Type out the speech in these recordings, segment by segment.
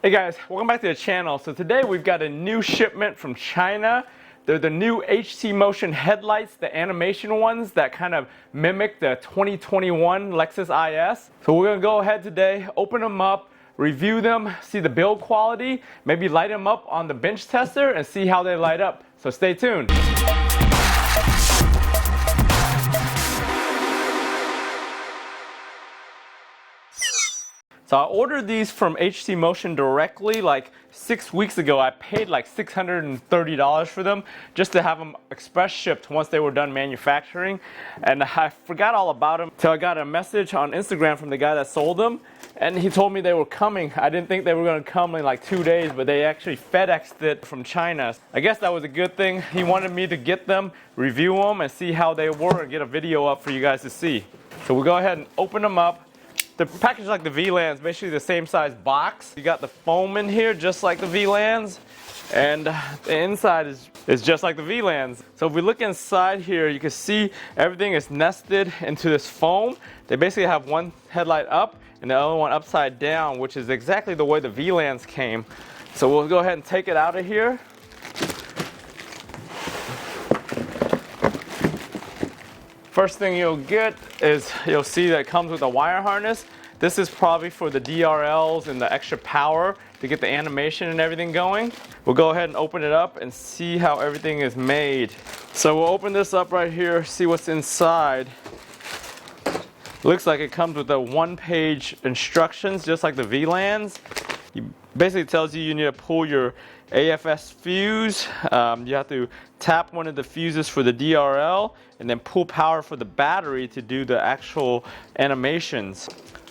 Hey guys, welcome back to the channel. So today we've got a new shipment from China. They're the new HCmotion headlights, the animation ones that kind of mimic the 2021 Lexus IS. So we're gonna go ahead today, open them up, review them, see the build quality, maybe light them up on the bench tester and see how they light up. So stay tuned. So I ordered these from HCmotion directly like 6 weeks ago. I paid like $630 for them just to have them express shipped once they were done manufacturing. And I forgot all about them until I got a message on Instagram from the guy that sold them. And he told me they were coming. I didn't think they were going to come in like 2 days, but they actually FedExed it from China. I guess that was a good thing. He wanted me to get them, review them, and see how they were and get a video up for you guys to see. So we'll go ahead and open them up. The package like the VLANs, basically the same size box. You got the foam in here just like the VLANs, and the inside is just like the VLANs. So if we look inside here, you can see everything is nested into this foam. They basically have one headlight up and the other one upside down, which is exactly the way the VLANs came. So we'll go ahead and take it out of here. First thing you'll get is you'll see that it comes with a wire harness. This is probably for the DRLs and the extra power to get the animation and everything going. We'll go ahead and open it up and see how everything is made. So we'll open this up right here, see what's inside. Looks like it comes with a one-page instructions just like the VLANs. It basically tells you need to pull your AFS fuse. You have to tap one of the fuses for the DRL and then pull power for the battery to do the actual animations.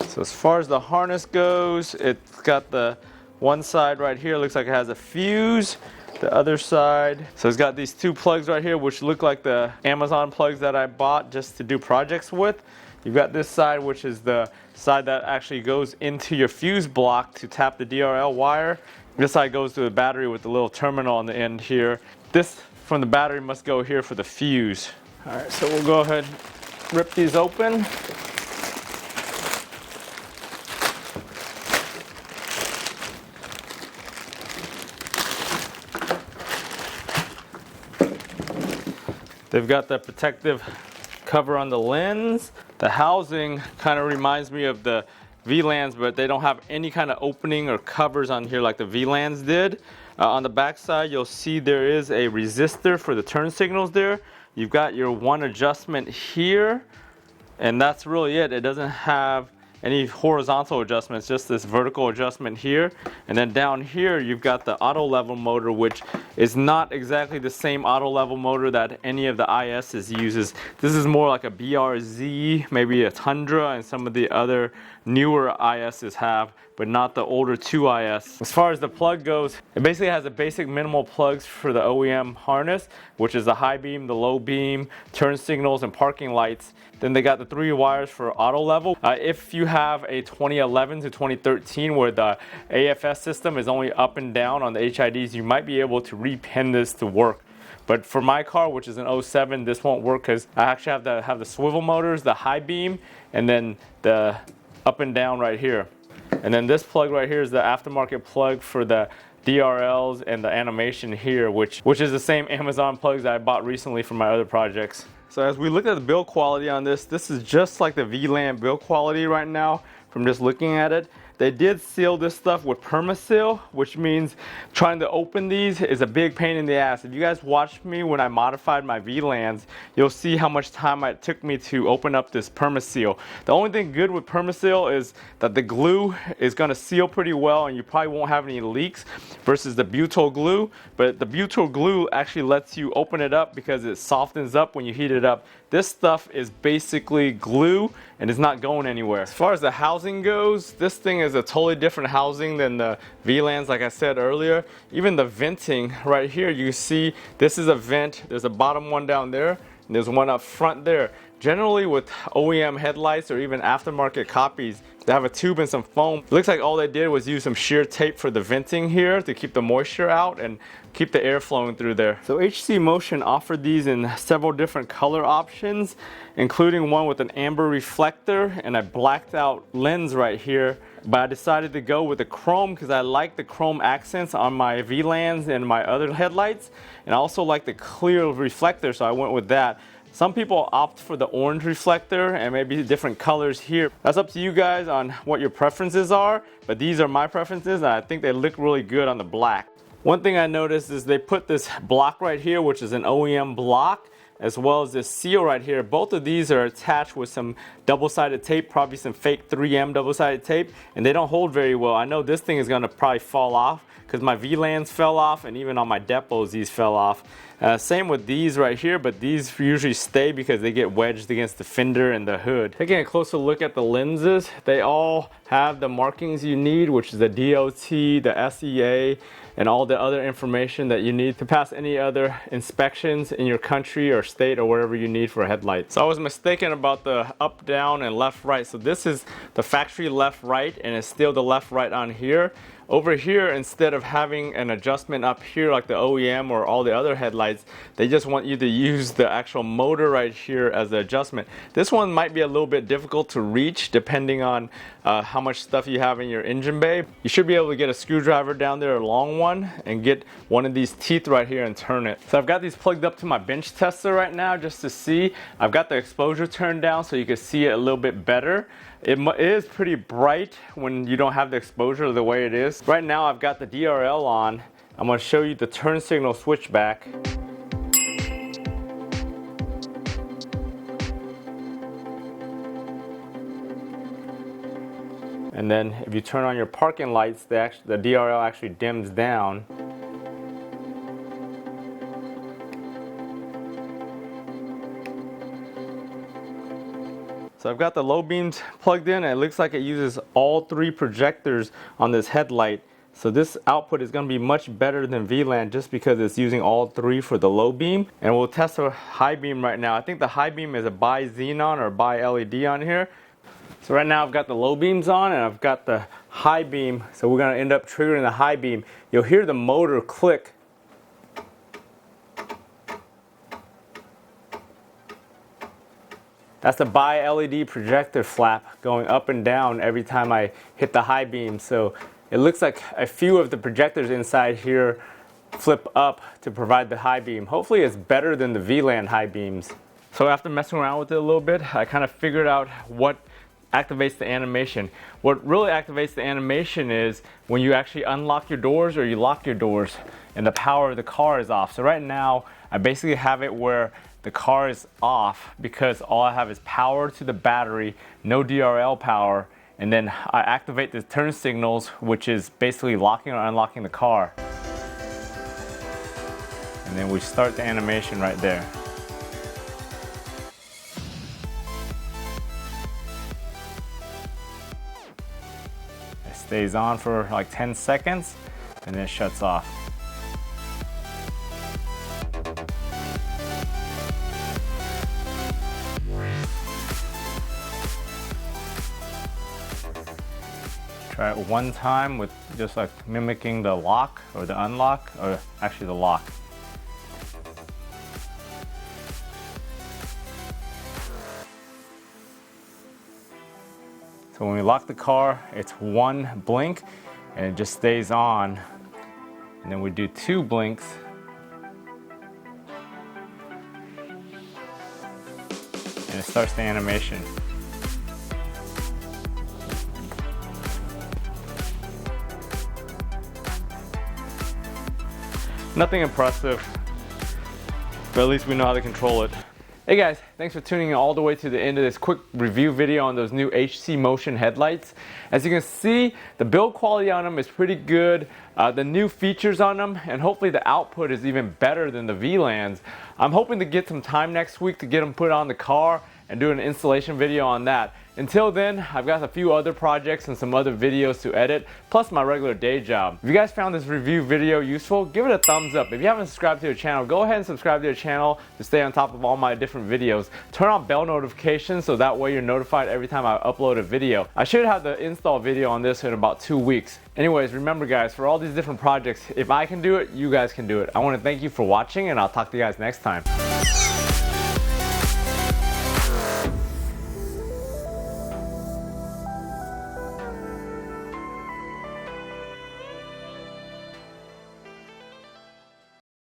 So as far as the harness goes, it's got the one side right here, looks like it has a fuse. The other side, so it's got these two plugs right here which look like the Amazon plugs that I bought just to do projects with. You've got this side, which is the side that actually goes into your fuse block to tap the DRL wire. This side goes to the battery with the little terminal on the end here. This from the battery must go here for the fuse. All right, so we'll go ahead and rip these open. They've got the protective cover on the lens. The housing kind of reminds me of the VLANs, but they don't have any kind of opening or covers on here like the VLANs did. On the back side, you'll see there is a resistor for the turn signals there. You've got your one adjustment here, and that's really it. It doesn't have any horizontal adjustments, just this vertical adjustment here. And then down here, you've got the auto level motor, which is not exactly the same auto level motor that any of the ISs uses. This is more like a BRZ, maybe a Tundra, and some of the other newer ISs have, but not the older 2IS. As far as the plug goes, it basically has a basic minimal plugs for the OEM harness, which is the high beam, the low beam, turn signals, and parking lights. Then they got the 3 wires for auto level. If you have a 2011 to 2013 where the AFS system is only up and down on the HIDs, you might be able to repin this to work. But for my car, which is an 07, this won't work because I actually have to have the swivel motors, the high beam, and then the up and down right here. And then this plug right here is the aftermarket plug for the DRLs and the animation here, which is the same Amazon plugs that I bought recently for my other projects. So as we look at the build quality on this is just like the VLAN build quality right now from just looking at it. They did seal this stuff with permaseal, which means trying to open these is a big pain in the ass. If you guys watched me when I modified my VLANs, you'll see how much time it took me to open up this permaseal. The only thing good with permaseal is that the glue is going to seal pretty well and you probably won't have any leaks versus the butyl glue. But the butyl glue actually lets you open it up because it softens up when you heat it up. This stuff is basically glue and it's not going anywhere. As far as the housing goes, this thing is a totally different housing than the VLANs like I said earlier. Even the venting right here, you see this is a vent. There's a bottom one down there and there's one up front there. Generally with OEM headlights or even aftermarket copies, they have a tube and some foam. It looks like all they did was use some sheer tape for the venting here to keep the moisture out and keep the air flowing through there. So HCmotion offered these in several different color options, including one with an amber reflector and a blacked out lens right here. But I decided to go with the chrome because I like the chrome accents on my VLANs and my other headlights, and I also like the clear reflector, so I went with that. Some people opt for the orange reflector and maybe different colors here. That's up to you guys on what your preferences are, but these are my preferences and I think they look really good on the black. One thing I noticed is they put this block right here, which is an OEM block, as well as this seal right here. Both of these are attached with some double-sided tape, probably some fake 3M double-sided tape, and they don't hold very well. I know this thing is gonna probably fall off because my VLANs fell off, and even on my depots these fell off. Same with these right here, but these usually stay because they get wedged against the fender and the hood. Taking a closer look at the lenses, they all have the markings you need, which is the DOT, the SEA, and all the other information that you need to pass any other inspections in your country or state or wherever you need for a headlight. So I was mistaken about the up, down, and left, right. So this is the factory left, right, and it's still the left, right on here. Over here, instead of having an adjustment up here like the OEM or all the other headlights, they just want you to use the actual motor right here as the adjustment. This one might be a little bit difficult to reach depending on how much stuff you have in your engine bay. You should be able to get a screwdriver down there, a long one, and get one of these teeth right here and turn it. So I've got these plugged up to my bench tester right now just to see. I've got the exposure turned down so you can see it a little bit better. It is pretty bright when you don't have the exposure the way it is. Right now I've got the DRL on. I'm going to show you the turn signal switchback. And then if you turn on your parking lights, the DRL actually dims down. So I've got the low beams plugged in and it looks like it uses all three projectors on this headlight. So this output is going to be much better than VLAN just because it's using all three for the low beam. And we'll test a high beam right now. I think the high beam is a bi-xenon or bi-LED on here. So right now I've got the low beams on and I've got the high beam. So we're going to end up triggering the high beam. You'll hear the motor click. That's the bi-LED projector flap going up and down every time I hit the high beam. So it looks like a few of the projectors inside here flip up to provide the high beam. Hopefully it's better than the VLAN high beams. So after messing around with it a little bit, I kind of figured out what activates the animation. What really activates the animation is when you actually unlock your doors or you lock your doors and the power of the car is off. So right now I basically have it where the car is off because all I have is power to the battery, no DRL power, and then I activate the turn signals, which is basically locking or unlocking the car. And then we start the animation right there. It stays on for like 10 seconds and then it shuts off. Try it one time with just like mimicking the lock or the unlock, or actually the lock. So when we lock the car, it's one blink and it just stays on. And then we do two blinks. And it starts the animation. Nothing impressive, but at least we know how to control it. Hey guys, thanks for tuning in all the way to the end of this quick review video on those new HCmotion headlights. As you can see, the build quality on them is pretty good. The new features on them, and hopefully the output is even better than the VLANs. I'm hoping to get some time next week to get them put on the car and do an installation video on that. Until then, I've got a few other projects and some other videos to edit, plus my regular day job. If you guys found this review video useful, give it a thumbs up. If you haven't subscribed to the channel, go ahead and subscribe to the channel to stay on top of all my different videos. Turn on bell notifications so that way you're notified every time I upload a video. I should have the install video on this in about 2 weeks. Anyways, remember guys, for all these different projects, if I can do it, you guys can do it. I want to thank you for watching, and I'll talk to you guys next time.